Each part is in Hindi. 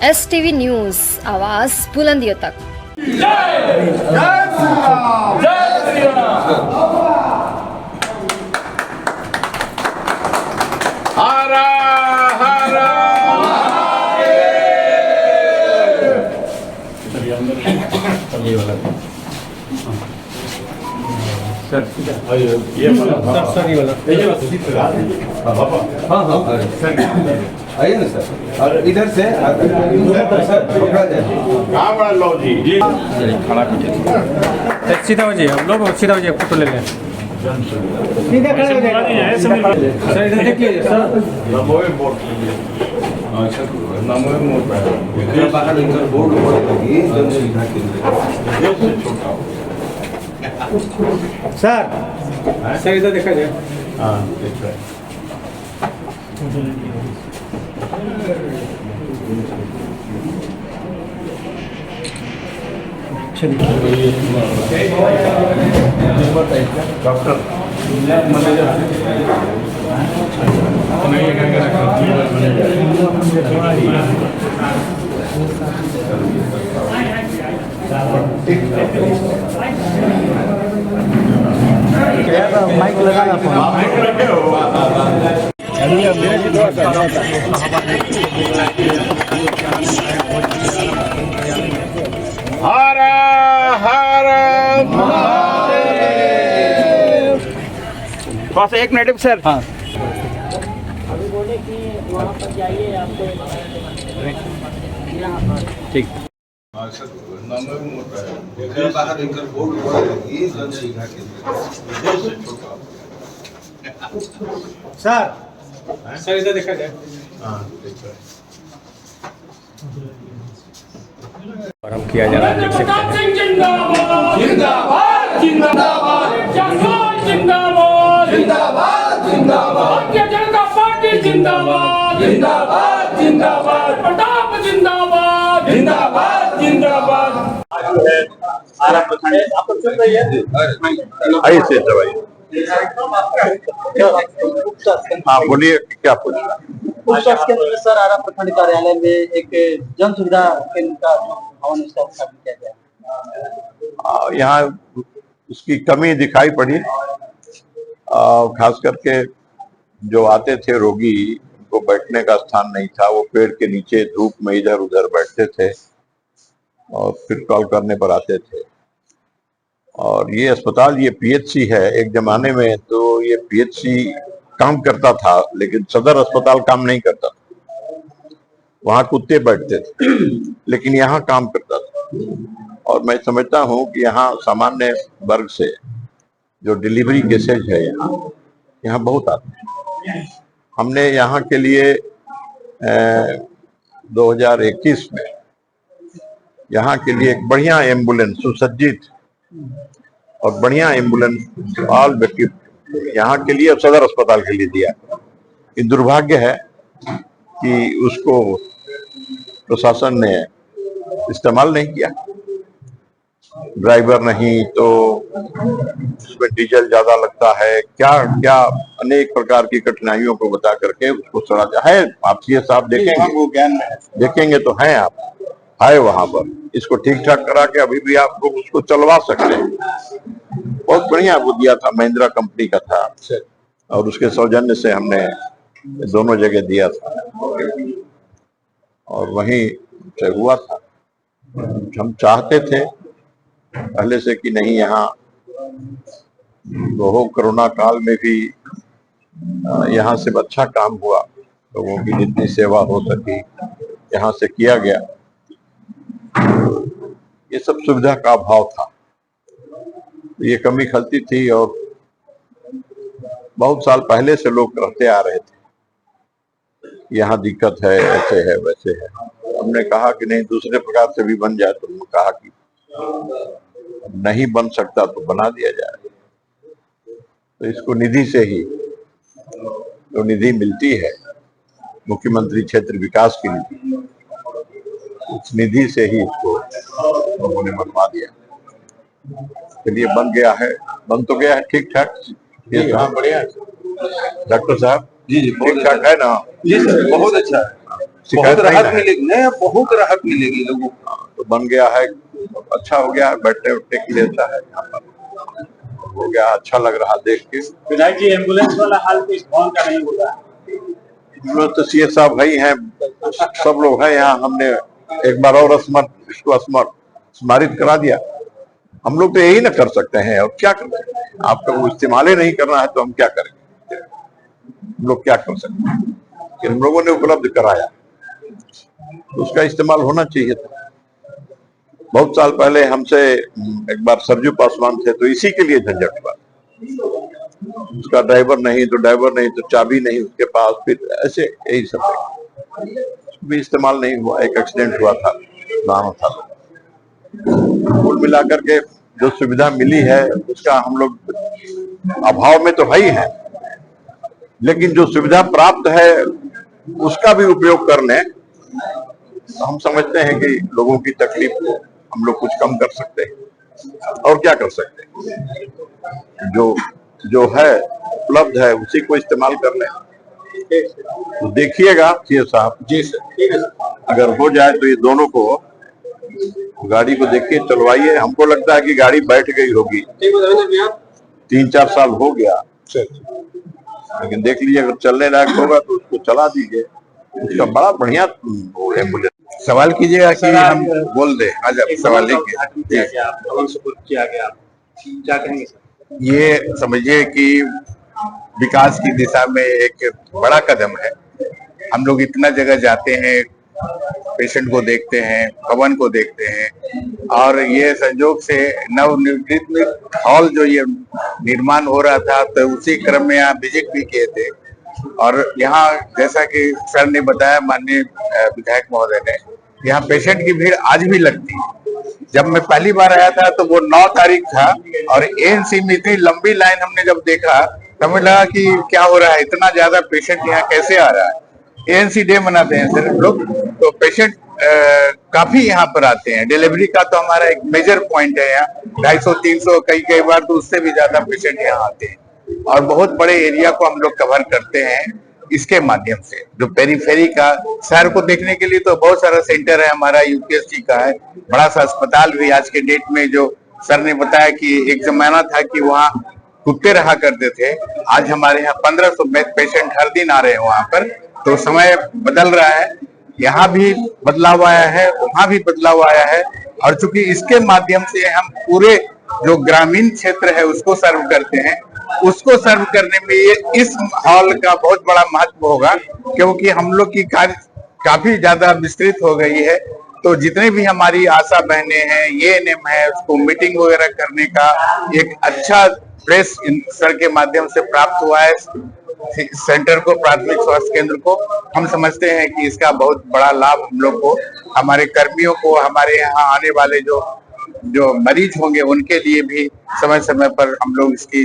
STV न्यूज, आवाज बुलंदियों तक। जय श्री राम, जय श्री राम। हर हर ये वाला सर ये वाला हाँ आइए ना सर। और इधर से पकड़ा जाए। कहाँ लो जी खड़ा कीजिए। सीधा हो जाइए, हम लोग सीधा हो जाइए, फोटो ले लें। सीधा खड़े हो जाइए सर। इधर देखिए सर। बाहर इधर बोर्ड लगी जन सुविधा केंद्र सर इधर देखा जाए। हाँ देख रहे हैं। डॉक्टर माइक लगाना हर हर बस एक मिनट सर। हाँ अभी बोले कि वहाँ पर जाइए आपको ठीक। बाहर इधर बोर्ड लगी जन सुविधा केंद्र सर इधर देखा जाए। हाँ देख रहे हैं। आरम्भ किया जा रहा है, देख सकते हैं। जिंदाबाद जिंदाबाद जिंदाबाद जिंदाबाद जिंदाबाद जिंदाबाद भारतीय जनता पार्टी जिंदाबाद जिंदाबाद जिंदाबाद प्रताप जिंदाबाद जिंदाबाद जिंदाबाद। आइए से दवाई। हाँ बोलिए क्या पूछ। उपस्वास्थ्य केंद्र में सर आरा प्रखंड कार्यालय में एक जन सुविधा केंद्र का भवन इसका उद्घाटन किया गया। यहाँ उसकी कमी दिखाई पड़ी। खास करके जो आते थे रोगी, उनको बैठने का स्थान नहीं था। वो पेड़ के नीचे धूप में इधर उधर बैठते थे और फिर कॉल करने पर आते थे। और ये अस्पताल, ये पीएचसी है। एक जमाने में तो ये पीएचसी काम करता था, लेकिन सदर अस्पताल काम नहीं करता था। वहां कुत्ते बैठते थे, लेकिन यहाँ काम करता था। और मैं समझता हूँ कि यहाँ सामान्य वर्ग से जो डिलीवरी केसेज है यहाँ बहुत आते हैं। हमने यहाँ के लिए 2021 में यहाँ के लिए एक बढ़िया एम्बुलेंस, सुसज्जित और बढ़िया एम्बुलेंस ऑल यहाँ के लिए, सदर अस्पताल के लिए दिया। ये दुर्भाग्य है कि उसको प्रशासन ने इस्तेमाल नहीं किया। ड्राइवर नहीं तो उसमें डीजल ज्यादा लगता है, क्या क्या अनेक प्रकार की कठिनाइयों को बता करके उसको सड़ा है। आप ये साहब देखेंगे, वो ज्ञान में है, देखेंगे तो है। आप आए वहां पर, इसको ठीक ठाक करा के अभी भी आपको उसको चलवा सकते हैं। बहुत बढ़िया वो दिया था, महिंद्रा कंपनी का था और उसके सौजन्य से हमने दोनों जगह दिया था और वहीं से हुआ था। हम चाहते थे पहले से कि नहीं, यहाँ वो कोरोना काल में भी यहाँ से अच्छा काम हुआ, लोगों की जितनी सेवा हो सकी यहाँ से किया गया। ये सब सुविधा का अभाव था, ये कमी खलती थी और बहुत साल पहले से लोग कहते आ रहे थे यहाँ दिक्कत है, ऐसे है वैसे है। हमने कहा कि नहीं, दूसरे प्रकार से भी बन जाए। तो हमने कहा कि नहीं बन सकता तो बना दिया जाए। तो इसको निधि से ही, जो निधि मिलती है मुख्यमंत्री क्षेत्र विकास की निधि, उस निधि से ही इसको लोगों ने बनवा दिया। चलिए बन गया है, बन तो गया है ठीक ठाक। ये बढ़िया है डॉक्टर साहब। जी ठीक ठाक है ना? जी सर बहुत अच्छा है। शिकायत बहुत नहीं राहत ना है। मिलेगी, नहीं बहुत राहत मिलेगी लोगों को। तो बन गया है, अच्छा हो गया है, बैठने उठने के लिए अच्छा है, यहाँ पर हो गया, अच्छा लग रहा देख के। विधायक जी, एम्बुलेंस वाला हाल तो इस भवन का नहीं होगा। हम लोग तो सीए साहब भाई हैं, सब लोग हैं यहाँ। हमने एक बार और इसको स्मारित करा दिया। हम लोग तो यही ना कर सकते हैं, और क्या कर सकते हैं? आपको वो इस्तेमाल ही नहीं करना है तो हम क्या करेंगे? हम लोग क्या कर सकते हैं? कि हम लोगों ने उपलब्ध कराया, तो उसका इस्तेमाल होना चाहिए था। बहुत साल पहले हमसे एक बार सरजू पासवान थे, तो इसी के लिए झंझट हुआ। उसका ड्राइवर नहीं तो चाबी नहीं उसके पास, फिर ऐसे यही सब है। भी इस्तेमाल नहीं हुआ, एक एक्सीडेंट हुआ था, नाम था। कुल मिलाकर के जो सुविधा मिली है उसका हम लोग अभाव में तो है ही है, लेकिन जो सुविधा प्राप्त है उसका भी उपयोग कर लें तो हम समझते हैं कि लोगों की तकलीफ को हम लोग कुछ कम कर सकते हैं। और क्या कर सकते हैं? जो है उपलब्ध है उसी को इस्तेमाल कर लें। तो देखिएगा सीए साहब जी, अगर हो जाए तो ये दोनों को, गाड़ी को देखिए, चलवाइए। हमको लगता है कि गाड़ी बैठ गई होगी, 3-4 साल हो गया, लेकिन देख लीजिए अगर चलने लायक होगा तो उसको चला दीजिए। उसका बड़ा बढ़िया एम्बुलेंस। सवाल कीजिएगा कि हम बोल दे। आज आप सवाल किया गया, क्या कहेंगे सर? ये समझिए कि विकास की दिशा में एक बड़ा कदम है। हम लोग इतना जगह जाते हैं, पेशेंट को देखते हैं, भवन को देखते हैं, और ये संयोग से नवनिर्मित हॉल जो ये निर्माण हो रहा था, तो उसी क्रम में यहाँ विजिट भी किए थे। और यहाँ जैसा कि सर ने बताया, माननीय विधायक महोदय ने, यहाँ पेशेंट की भीड़ आज भी लगती है। जब मैं पहली बार आया था तो वो 9 तारीख था, और एएनसी में इतनी लंबी लाइन हमने जब देखा तो हमें लगा कि क्या हो रहा है, इतना ज्यादा पेशेंट यहाँ कैसे आ रहा है। एएनसी डे मनाते हैं सर हम लोग, तो पेशेंट काफी यहाँ पर आते हैं। डिलीवरी का तो हमारा एक मेजर पॉइंट है यहाँ, 250-300, कई बार तो उससे भी ज्यादा पेशेंट यहाँ आते हैं। और बहुत बड़े एरिया को हम लोग कवर करते हैं इसके माध्यम से। जो पेरीफेरी का शहर को देखने के लिए तो बहुत सारा सेंटर है हमारा, यूपीएससी का है, बड़ा सा अस्पताल भी। आज के डेट में जो सर ने बताया कि एक जमाना था कि वहाँ कुत्ते रहा करते थे, आज हमारे यहाँ 1500 पेशेंट हर दिन आ रहे हैं वहां पर। तो समय बदल रहा है, यहाँ भी बदलाव आया है, वहां भी बदलाव आया है। और चूंकि इसके माध्यम से हम पूरे जो ग्रामीण क्षेत्र है उसको सर्व करते हैं, उसको सर्व करने में ये इस हॉल का बहुत बड़ा महत्व होगा, क्योंकि हम लोग की कार्य काफी ज्यादा विस्तृत हो गई है। तो जितने भी हमारी आशा बहने हैं, एएनएम है, उसको मीटिंग वगैरह करने का एक अच्छा प्रेस सर के माध्यम से प्राप्त हुआ है। सेंटर को, प्राथमिक स्वास्थ्य केंद्र को, हम समझते हैं कि इसका बहुत बड़ा लाभ हम लोग को, हमारे कर्मियों को, हमारे यहाँ आने वाले जो मरीज होंगे उनके लिए भी समय समय पर हम लोग इसकी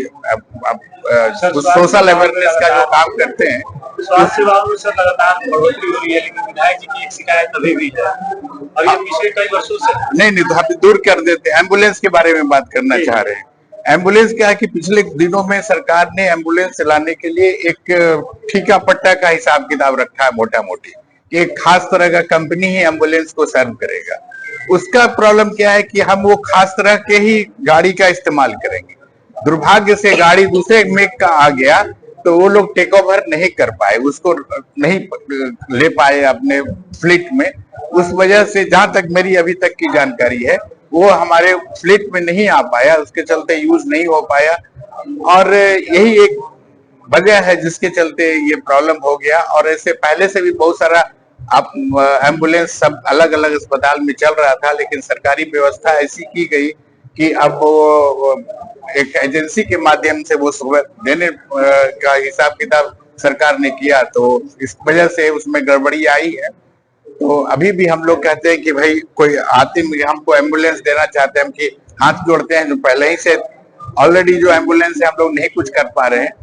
सोशल अवेयरनेस का जो काम करते हैं। स्वास्थ्य सेवाओं में सर लगातार बढ़ोतरी हो रही है, लेकिन विधायक जी की एक शिकायत अभी भी है, और ये पिछले कई वर्षों से। नहीं तो आप दूर कर देते हैं। एम्बुलेंस के बारे में बात करना चाह रहे हैं। एम्बुलेंस क्या है कि पिछले दिनों में सरकार ने एम्बुलेंस चलाने के लिए एक ठीका पट्टा का हिसाब किताब रखा है, मोटा मोटी, कि एक खास तरह का कंपनी ही एम्बुलेंस को सर्व करेगा। उसका प्रॉब्लम क्या है कि हम वो खास तरह के ही गाड़ी का इस्तेमाल करेंगे। दुर्भाग्य से गाड़ी दूसरे मेक का आ गया तो वो लोग टेक ओवर नहीं कर पाए, उसको नहीं ले पाए अपने फ्लीट में। उस वजह से जहां तक मेरी अभी तक की जानकारी है, वो हमारे फ्लीट में नहीं आ पाया, उसके चलते यूज नहीं हो पाया। और यही एक वजह है जिसके चलते ये प्रॉब्लम हो गया। और ऐसे पहले से भी बहुत सारा एम्बुलेंस सब अलग अलग अस्पताल में चल रहा था, लेकिन सरकारी व्यवस्था ऐसी की गई कि अब वो एक एजेंसी के माध्यम से वो सुविधा देने का हिसाब किताब सरकार ने किया, तो इस वजह से उसमें गड़बड़ी आई है। तो अभी भी हम लोग कहते हैं कि भाई कोई आते हमको एम्बुलेंस देना चाहते हैं, हम कि हाथ जोड़ते हैं। जो पहले ही से ऑलरेडी जो एम्बुलेंस है हम लोग नहीं कुछ कर पा रहे हैं,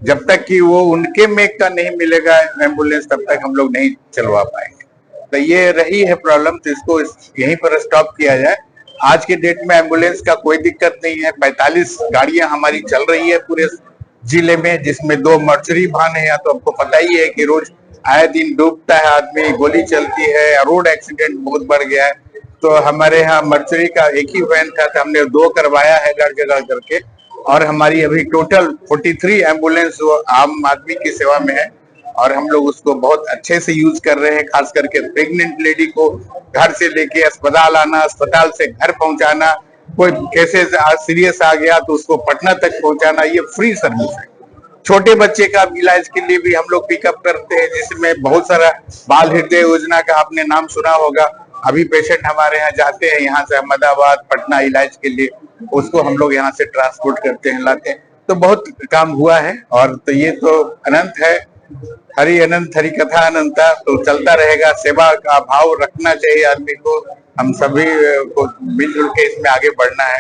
जब तक कि वो उनके मेक का नहीं मिलेगा एम्बुलेंस, तब तक हम लोग नहीं चलवा पाएंगे। तो ये रही है प्रॉब्लम, तो इसको यहीं पर स्टॉप किया जाए। आज के डेट में एम्बुलेंस का कोई दिक्कत नहीं है। 45 गाड़ियां हमारी चल रही है पूरे जिले में, जिसमें 2 मर्चरी वाहन है। तो आपको पता ही है कि रोज आए दिन डूबता है आदमी, गोली चलती है, रोड एक्सीडेंट बहुत बढ़ गया है। तो हमारे यहाँ मर्चरी का एक ही वैन था, तो हमने 2 करवाया है लड़ जगह करके, और हमारी अभी टोटल 43 एम्बुलेंस आम आदमी की सेवा में है, और हम लोग उसको बहुत अच्छे से यूज कर रहे हैं। खास करके प्रेग्नेंट लेडी को घर से लेके अस्पताल आना, अस्पताल से घर पहुंचाना, कोई केसेस सीरियस आ गया तो उसको पटना तक पहुंचाना, ये फ्री सर्विस है। छोटे बच्चे का इलाज के लिए भी हम लोग पिकअप करते हैं, जिसमें बहुत सारा बाल हृदय योजना का आपने नाम सुना होगा। अभी पेशेंट हमारे यहाँ जाते हैं, यहाँ से अहमदाबाद, पटना इलाज के लिए, उसको हम लोग यहाँ से ट्रांसपोर्ट करते हैं, लाते हैं। तो बहुत काम हुआ है, और तो ये तो अनंत है, हरि अनंत, हरि कथा अनंता, तो चलता रहेगा। सेवा का भाव रखना चाहिए आदमी को, हम सभी को मिलजुल के इसमें आगे बढ़ना है।